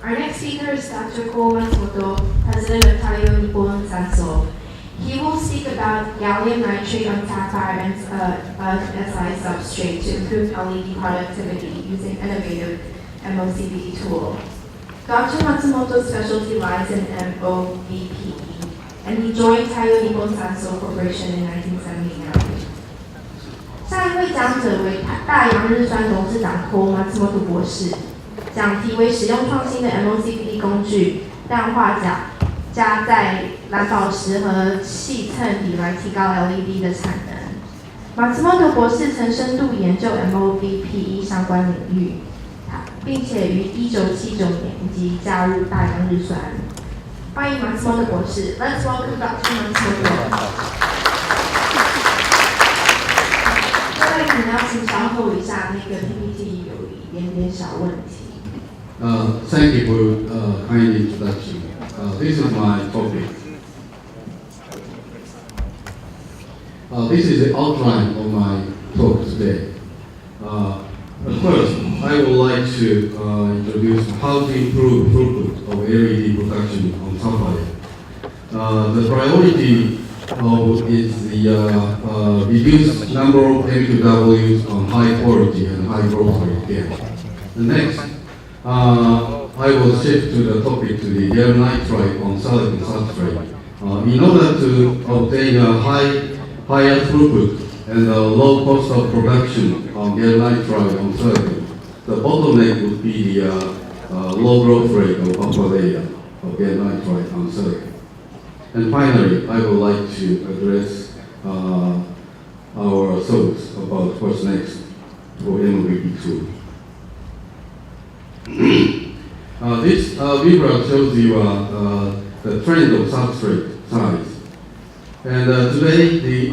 Our next speaker is Dr. Ko Matsumoto, President of Taiyo Nippon Sanso. He will speak about gallium nitride on sapphire and Si substrate to improve LED productivity using innovative MOCVD tool. Dr. Matsumoto's specialty lies in MOVPE, and he joined Taiyo Nippon Sanso Corporation in 1979. 下一位讲者为大洋日酸董事长 Ko Matsumoto 博士，讲题为使用创新的 MOCVD 工具氮化钾加在蓝宝石和细衬底来提高 LED 的产能。Matsumoto 博士曾深度研究 MOVPE 相关领域，并且于1979年即加入大洋日酸。欢迎 Matsumoto 博士 ，Let's welcome Dr. Matsumoto。各位可能要请稍后一下，那个 PPT 有一点点小问题。Thank you for kind introduction. This is my topic. This is the outline of my talk today. First, I would like to introduce how to improve throughput of LED production on sapphire. The priority is the reduced number of M2Ws on high quality and high growth rate gain. Next, I will shift to the topic to the gallium nitride on silicon substrate. In order to obtain a higher throughput and a low cost of production on gallium nitride on silicon, the bottleneck would be the low growth rate of upper layer of gallium nitride on silicon. And finally, I would like to address our thoughts about what's next for MOVP2. This view shows you the trend of substrate size. And today, the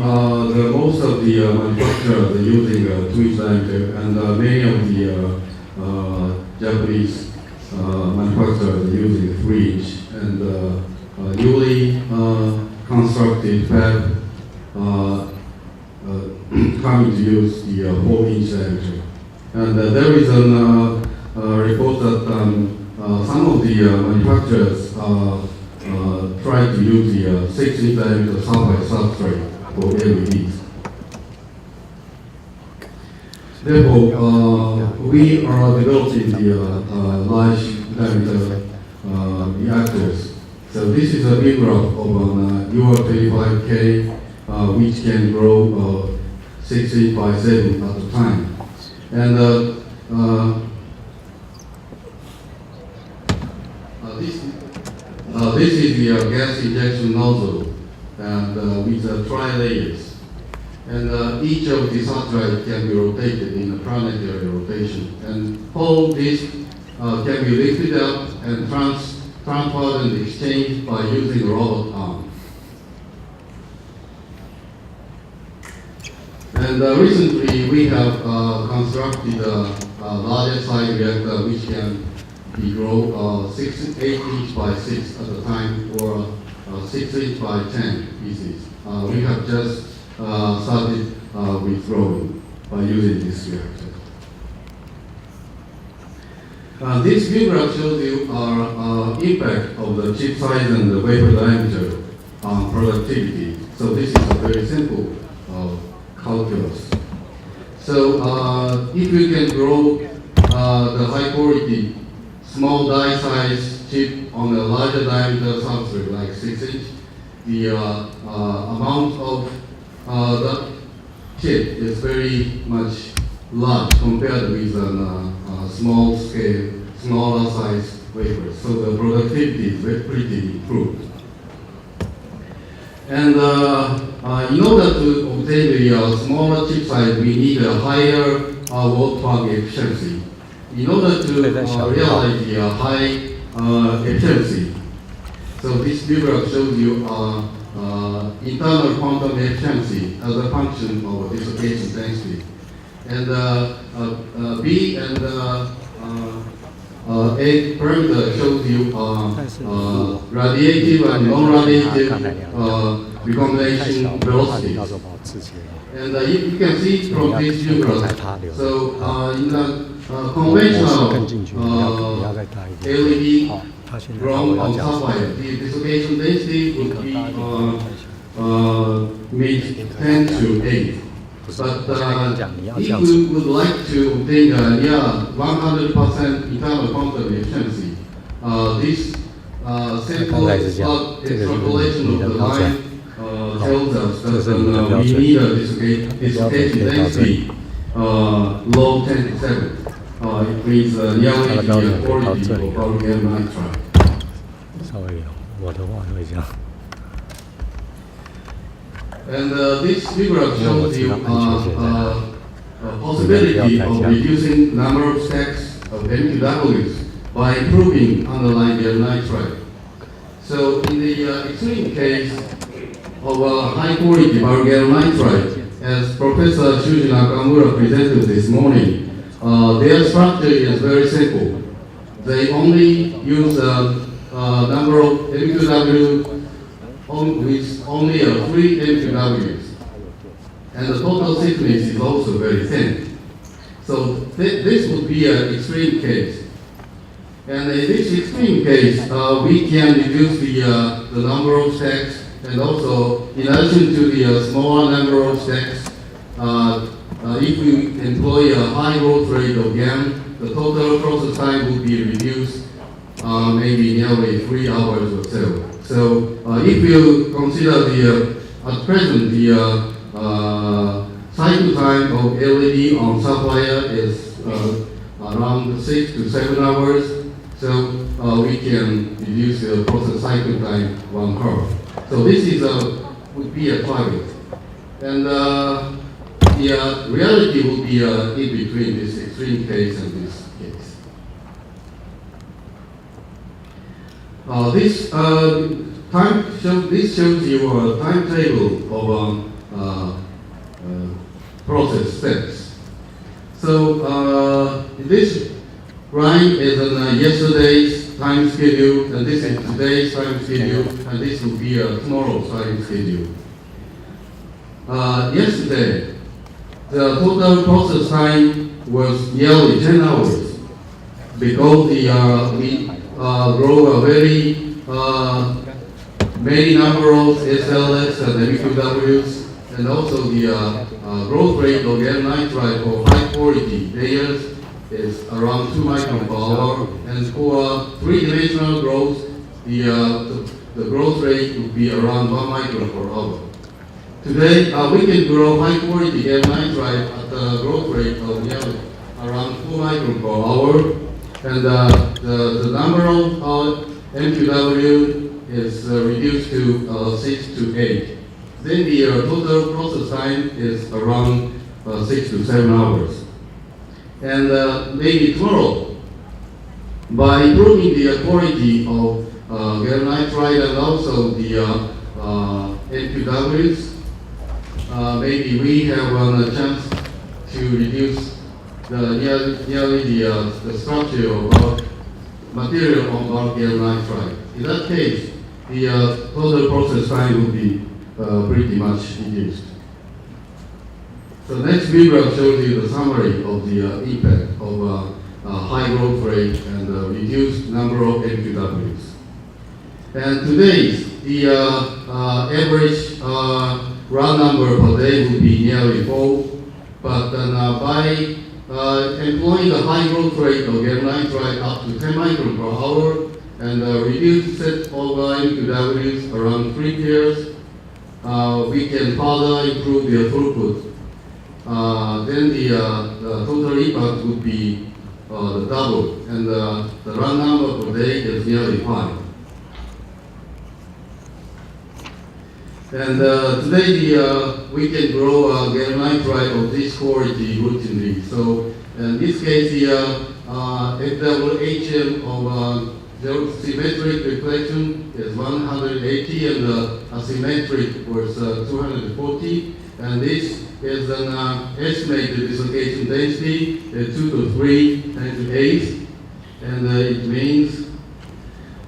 most of the manufacturers are using 2-inch diameter, and many of the Japanese manufacturers are using 3-inch. And newly constructed fab coming to use the 4-inch diameter. And there is a report that some of the manufacturers try to use the 6-inch diameter sapphire substrate for LEDs. Therefore, we are developing the large diameter reactors. So this is a big graph of an UR35K, which can grow 6 by 7 at a time. And this is the gas injection nozzle, and with tri-layers. And each of the substrates can be rotated in a planetary rotation. And all this can be lifted up and transferred and exchanged by using a robot arm. And recently we have constructed a larger size reactor which can be grow 8-inch by 6 at a time, or 6-inch by 10 pieces. We have just started with growing by using this reactor. This view graph shows you our impact of the chip size and the wafer diameter on productivity. So this is a very simple calculus. So if you can grow the high quality small die size chip on a larger diameter substrate like 6-inch, the amount of the chip is very much large compared with a small scale, smaller size wafers. So the productivity is pretty improved. And in order to obtain the smaller chip size, we need a higher watt-plug efficiency. In order to realize the high efficiency, so this figure shows you internal quantum efficiency as a function of dissipation density. And B and A parameter shows you radiative and non-radiative recombination velocities. And you can see from this figure, so in the conventional 更进去，你要再大一点。 LED 好，他现在 ground 我要 on 讲 sapphire, the dissipation density would be mid 10 to 8. 不是， But 我现在跟你讲，你要这 if 样子。 we would like to obtain near 100% internal quantum efficiency, this 刚 simple 才是这样， 这个是 extrapolation 你 of 的 the 标准。 line tells us 这 that 是你的标 we 准。 need a dissipation density low 10 to 7. It means nearly the quality of our gallium nitride. 稍微有，我的话会这样。 And this figure shows you possibility of reducing number of stacks of MQWs by improving underlying gallium nitride. So in the extreme case of high quality gallium nitride, as Professor Shuji Nakamura presented this morning, their structure is very simple. They only use number of MQW with only 3 MQWs. And the total thickness is also very thin. So this would be an extreme case. And in this extreme case, we can reduce the number of stacks, and also in addition to the smaller number of stacks, if we employ a high growth rate of GAN, the total process time would be reduced maybe nearly 3 hours or so. So if you consider at present the cycle time of LED on sapphire is around 6 to 7 hours, so we can reduce the process cycle time 1 hour. So this is would be a target, and the reality will be in between this extreme case and this case. This shows you a timetable of process steps. So this line is yesterday's time schedule, and this is today's time schedule, and this will be tomorrow's time schedule. Yesterday, the total process time was nearly 10 hours because we grow a very many number of SLS and MQWs, and also the growth rate of gallium nitride for high quality layers is around 2 micron per hour, and for 3-dimensional growth, the growth rate would be around 1 micron per hour. Today, we can grow high quality gallium nitride at a growth rate of nearly around 4 micron per hour, and the number of MQW is reduced to 6 to 8. Then the total process time is around 6 to 7 hours. And maybe tomorrow, by improving the quality of gallium nitride and also the MQWs, maybe we have a chance to reduce nearly the structure of our material of our gallium nitride. In that case, the total process time will be pretty much reduced. So next video shows you the summary of the impact of high growth rate and reduced number of MQWs. And today, the average run number per day will be nearly 4, but then by employing the high growth rate of gallium nitride up to 10 micron per hour and reduce set of MQWs around 3 pairs, we can further improve the throughput. Then the total impact would be the double, and the run number per day is nearly 5. And today we can grow gallium nitride of this quality routinely. So in this case, the FWHM of symmetric reflection is 180, and asymmetric was 240. And this is an estimated dislocation density 2 to 3 10 to 8, and it means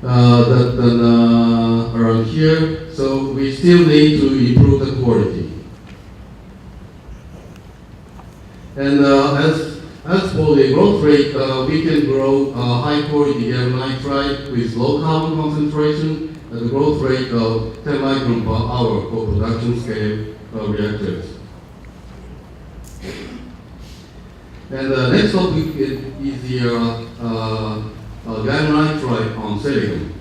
that around here, so we still need to improve the quality. And as As for the growth rate, we can grow high quality gallium nitride with low carbon concentration at a growth rate of 10 micron per hour for production scale reactors. And the next topic is the gallium nitride on silicon.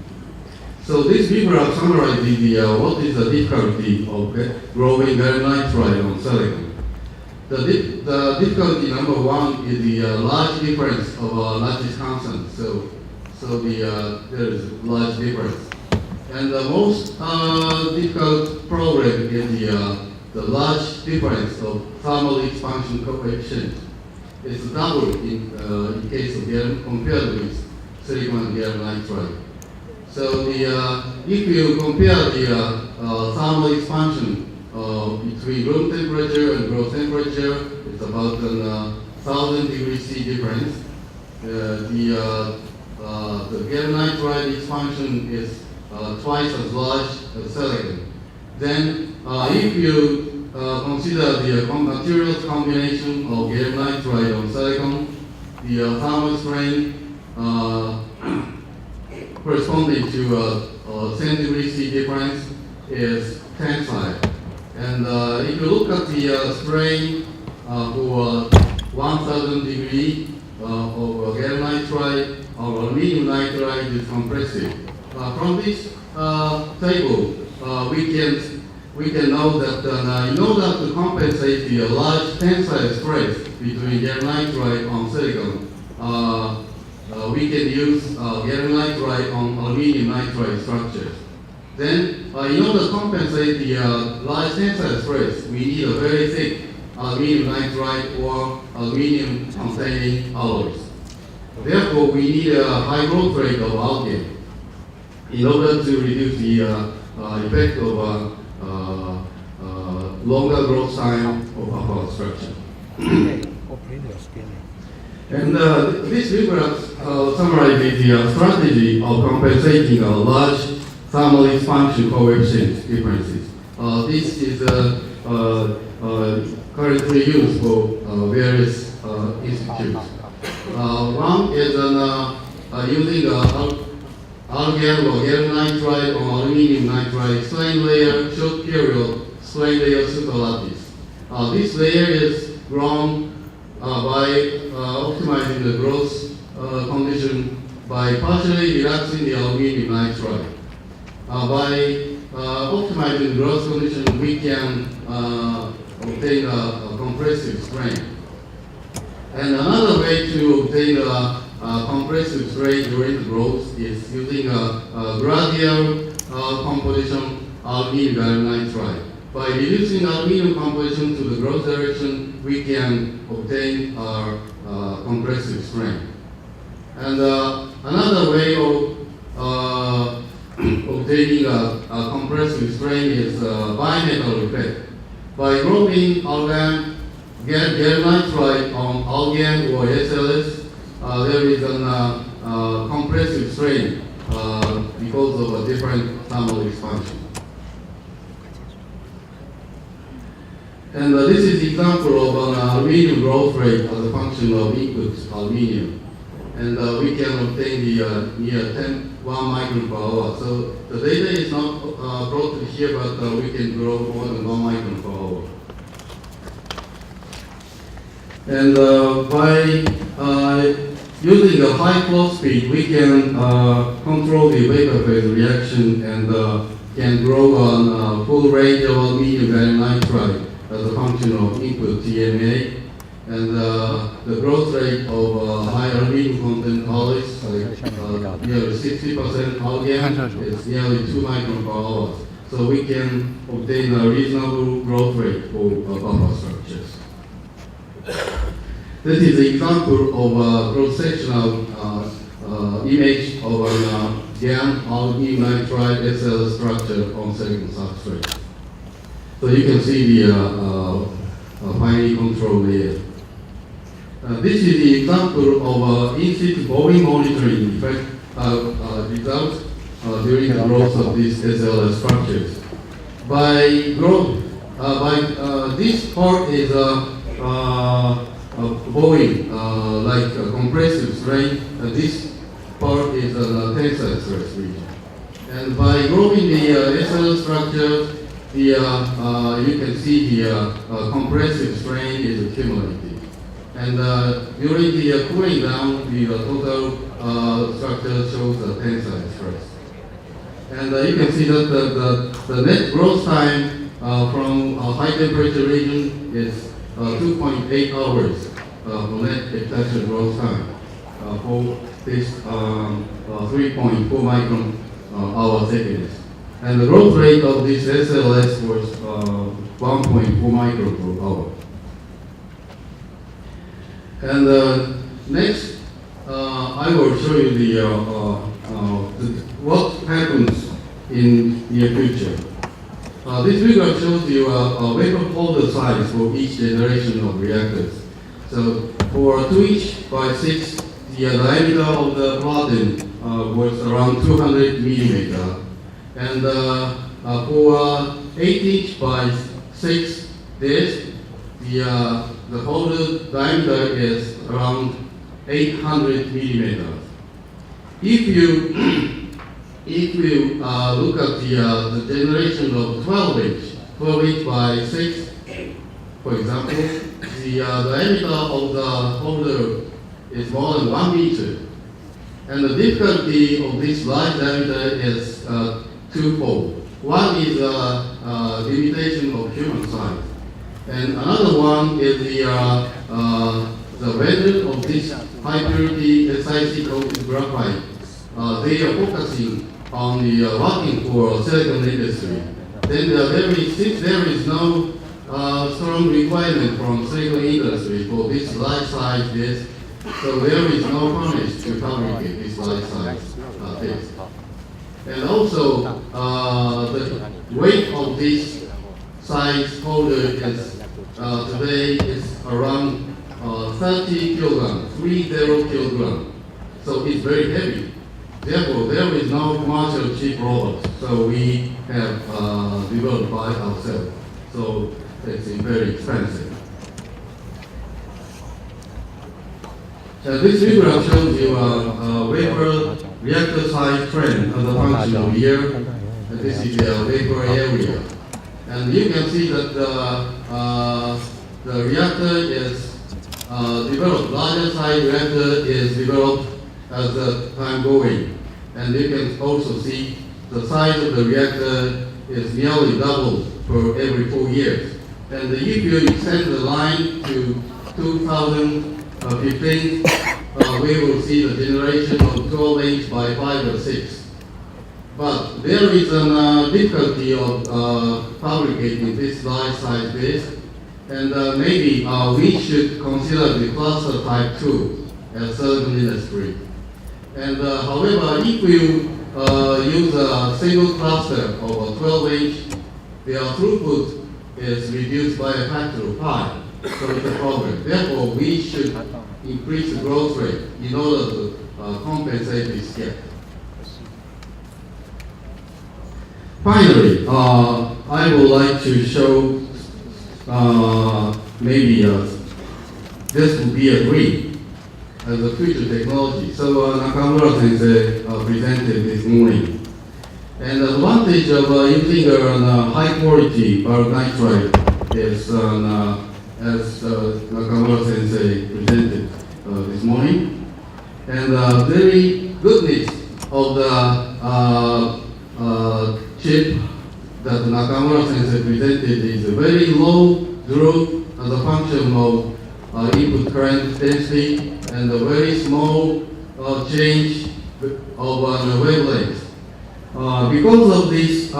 So this graph summarizes what is the difficulty of growing gallium nitride on silicon. The difficulty number one is the large difference of lattice constant. So there is large difference. And the most difficult problem is the large difference of thermal expansion coefficient. It's double in case of gallium compared with silicon and gallium nitride. So if you compare the thermal expansion between room temperature and gross temperature, it's about 1,000 degrees C difference. The gallium nitride expansion is twice as large as silicon. Then, if you consider the materials combination of gallium nitride on silicon, the thermal strain corresponding to 10 degrees C difference is tensile. And if you look at the strain for 1,000 degree of gallium nitride or aluminum nitride is compressive. From this table, we can know that in order to compensate the large tensile stress between gallium nitride on silicon, we can use gallium nitride on aluminum nitride structures. Then, in order to compensate the large tensile stress, we need a very thick aluminum nitride or aluminum containing alloys. Therefore, we need a high growth rate of algae in order to reduce the effect of longer growth time of our structure. And this graph summarizes the strategy of compensating large thermal expansion coefficient differences. This is currently used for various institutes. One is using argon or gallium nitride or aluminum nitride strain layer, short period strain layer superlattice. This layer is grown by optimizing the growth condition by partially relaxing the aluminum nitride. By optimizing the growth condition, we can obtain a compressive strain. And another way to obtain a compressive strain during the growth is using a gradual composition aluminum gallium nitride. By reducing aluminum composition to the growth direction, we can obtain our compressive strain. And another way of obtaining a compressive strain is bimetal effect. By growing gallium nitride on argon or SLS, there is a compressive strain because of a different thermal expansion. And this is example of an aluminum growth rate as a function of input aluminum. And we can obtain the near 1 micron per hour. So the data is not plotted here, but we can grow more than 1 micron per hour. And by using a high flow speed, we can control the vapor phase reaction and can grow on full range of aluminum gallium nitride as a function of input TMA. And the growth rate of high aluminum content alloys, nearly 60% argon, is nearly 2 micron per hour. So we can obtain a reasonable growth rate for buffer structures. This is an example of a cross-sectional image of a GaN aluminum nitride SL structure on silicon substrate. So you can see the finely controlled layer. This is the example of in-situ volume monitoring effect results during the growth of these SLS structures. By growth, this part is bowing, like compressive strain. This part is a tensile stress region. And by growing the SL structure, you can see the compressive strain is accumulated. And during the cooling down, the total structure shows a tensile stress. And you can see that the net growth time from a high temperature region is 2.8 hours for net epitaxial growth time for this 3.4 micron hour thickness. And the growth rate of this SLS was 1.4 micron per hour. And next, I will show you what happens in the future. This figure shows you a wafer holder size for each generation of reactors. So for 2" by 6, the diameter of the platen was around 200 millimeter. And for 8" by 6 disc, the holder diameter is around 800 millimeters. If you look at the generation of 12" by 6, for example, the diameter of the holder is more than 1 meter. And the difficulty of this large diameter is twofold. One is limitation of human size. And another one is the vendor of this high purity SiC coated graphite. They are focusing on the working for silicon industry. Then since there is no strong requirement from silicon industry for this large size disc, so there is no furnace to fabricate this large size disc. And also, the weight of this size holder is today is around 30 kilograms, 30 kilograms. So it's very heavy. Therefore, there is no commercial cheap robot. So we have developed by ourselves. So it's very expensive. This figure shows you a wafer reactor size trend as a function of year. And this is the wafer area. And you can see that the reactor is developed, larger size reactor is developed as the time going. And you can also see the size of the reactor is nearly doubled for every 4 years. And if you extend the line to 2015, we will see the generation of 12" by 5 or 6. But there is a difficulty of fabricating this large size disc, and maybe we should consider the cluster type 2 as silicon industry. And however, if you use a single cluster of a 12", their throughput is reduced by a factor of 5. So it's a problem. Therefore, we should increase the growth rate in order to compensate this gap. Finally, I would like to show maybe this would be a dream as a future technology. So Nakamura sensei presented this morning. And the advantage of using a high quality bulk nitride is, as Nakamura sensei presented this morning. And the very goodness of the chip that Nakamura sensei presented is a very low drop as a function of input current density and a very small change of wavelength. Because of these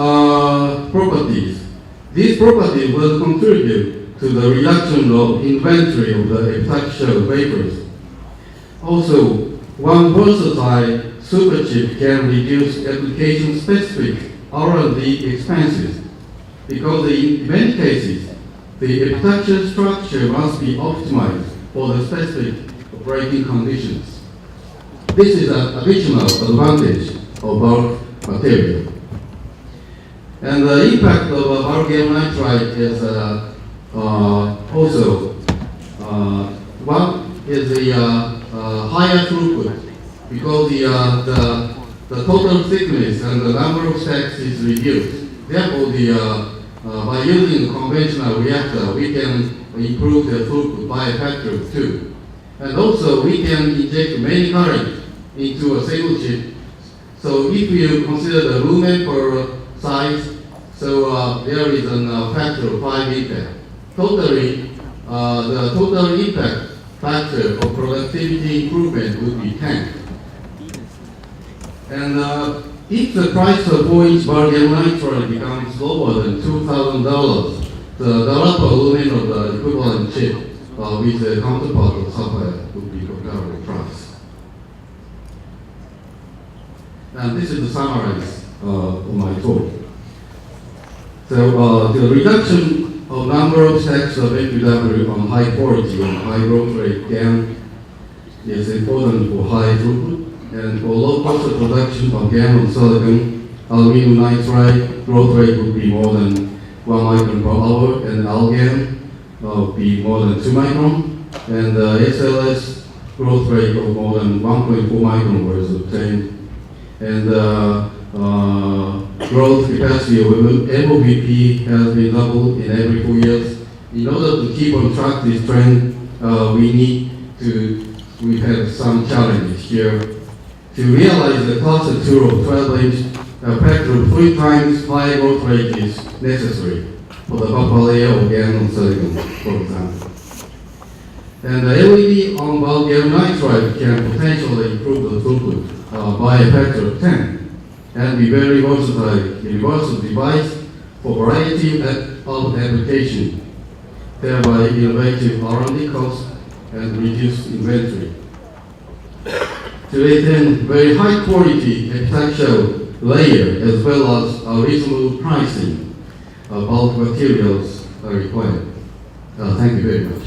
properties will contribute to the reduction of inventory of the epitaxial wafers. Also, one versatile superchip can reduce application-specific R&D expenses because in many cases, the epitaxial structure must be optimized for the specific operating conditions. This is an additional advantage of bulk material. And the impact of bulk gallium nitride is also One is the higher throughput, because the total thickness and the number of stacks is reduced. Therefore, by using a conventional reactor, we can improve the throughput by a factor of 2. And also, we can inject many current into a single chip. So if you consider the lumen per size, so there is a factor of 5 impact. Totally, the total impact factor of productivity improvement would be 10. And if the price of 4-inch gallium nitride becomes lower than $2,000, the dollar per lumen of the equivalent chip with the counterpart of sapphire would be comparable price. And this is the summarize of my talk. So the reduction of number of stacks of MPW on high quality and high growth rate GaN is important for high throughput, and for low cost of production of GaN on silicon, aluminum nitride growth rate would be more than 1 micron per hour, and AlGaN would be more than 2 micron, and SLS growth rate of more than 1.4 micron was obtained. And growth capacity of MOVP has been doubled in every 4 years. In order to keep on track this trend, we have some challenges here. To realize the cluster 2 of 12-inch, a factor of 3 times higher growth rate is necessary for the buffer layer of GaN on silicon, for example. And the LED on gallium nitride can potentially improve the throughput by a factor of 10 and be very versatile universal device for variety of application, thereby innovative R&D costs and reduce inventory. To retain very high quality epitaxial layer as well as a reasonable pricing, bulk materials are required. Thank you very much.